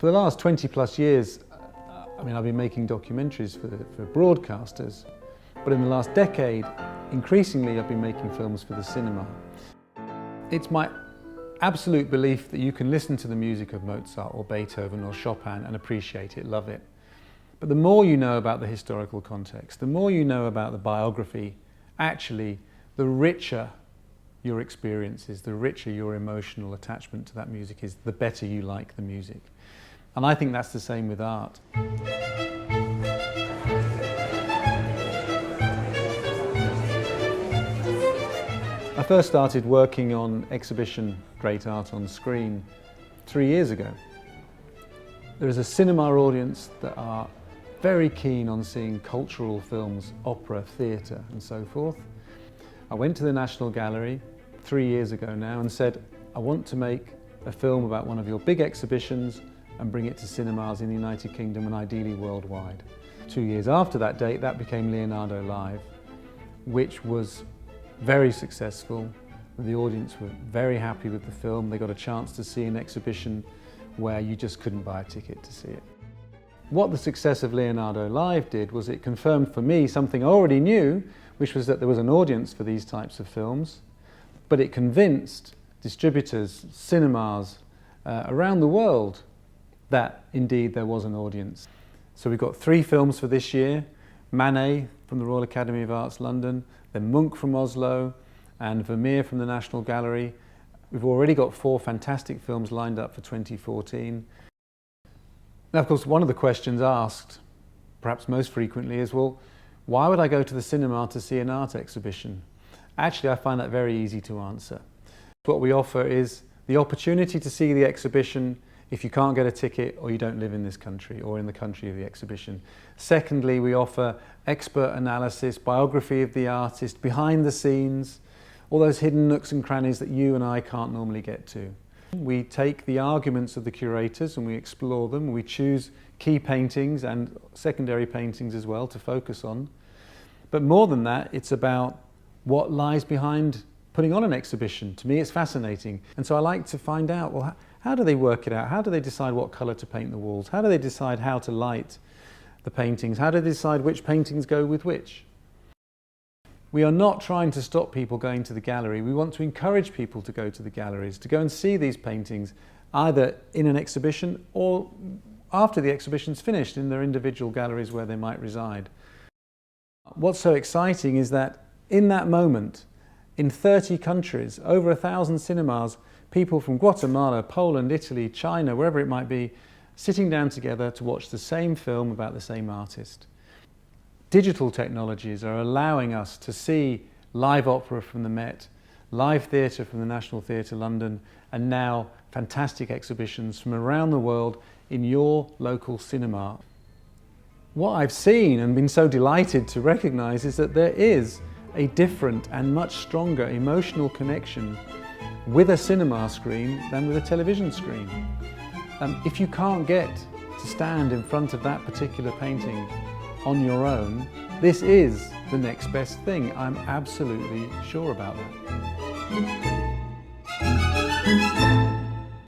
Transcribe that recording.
For the last 20 plus years, I've been making documentaries for broadcasters, but in the last decade, increasingly I've been making films for the cinema. It's my absolute belief that you can listen to the music of Mozart or Beethoven or Chopin and appreciate it, love it. But the more you know about the historical context, the more you know about the biography, actually, the richer your experience is, the richer your emotional attachment to that music is, the better you like the music. And I think that's the same with art. I first started working on exhibition Great Art on Screen 3 years ago. There is a cinema audience that are very keen on seeing cultural films, opera, theatre and so forth. I went to the National Gallery 3 years ago now and said, I want to make a film about one of your big exhibitions and bring it to cinemas in the United Kingdom and ideally worldwide. 2 years after that date, that became Leonardo Live, which was very successful. The audience were very happy with the film. They got a chance to see an exhibition where you just couldn't buy a ticket to see it. What the success of Leonardo Live did was it confirmed for me something I already knew, which was that there was an audience for these types of films, but it convinced distributors, cinemas around the world that indeed there was an audience. So we've got 3 films for this year: Manet from the Royal Academy of Arts London, then Munch from Oslo, and Vermeer from the National Gallery. We've already got 4 fantastic films lined up for 2014. Now, of course, one of the questions asked, perhaps most frequently, is, well, why would I go to the cinema to see an art exhibition? Actually, I find that very easy to answer. What we offer is the opportunity to see the exhibition if you can't get a ticket or you don't live in this country or in the country of the exhibition. Secondly, we offer expert analysis, biography of the artist, behind the scenes, all those hidden nooks and crannies that you and I can't normally get to. We take the arguments of the curators and we explore them. We choose key paintings and secondary paintings as well to focus on. But more than that, it's about what lies behind putting on an exhibition. To me, it's fascinating. And so I like to find out, well, how do they work it out? How do they decide what colour to paint the walls? How do they decide how to light the paintings? How do they decide which paintings go with which? We are not trying to stop people going to the gallery. We want to encourage people to go to the galleries, to go and see these paintings, either in an exhibition or after the exhibition's finished in their individual galleries where they might reside. What's so exciting is that in that moment, in 30 countries, over 1,000 cinemas, people from Guatemala, Poland, Italy, China, wherever it might be, sitting down together to watch the same film about the same artist. Digital technologies are allowing us to see live opera from the Met, live theatre from the National Theatre London, and now fantastic exhibitions from around the world in your local cinema. What I've seen and been so delighted to recognise is that there is a different and much stronger emotional connection with a cinema screen than with a television screen. If you can't get to stand in front of that particular painting on your own, this is the next best thing. I'm absolutely sure about that.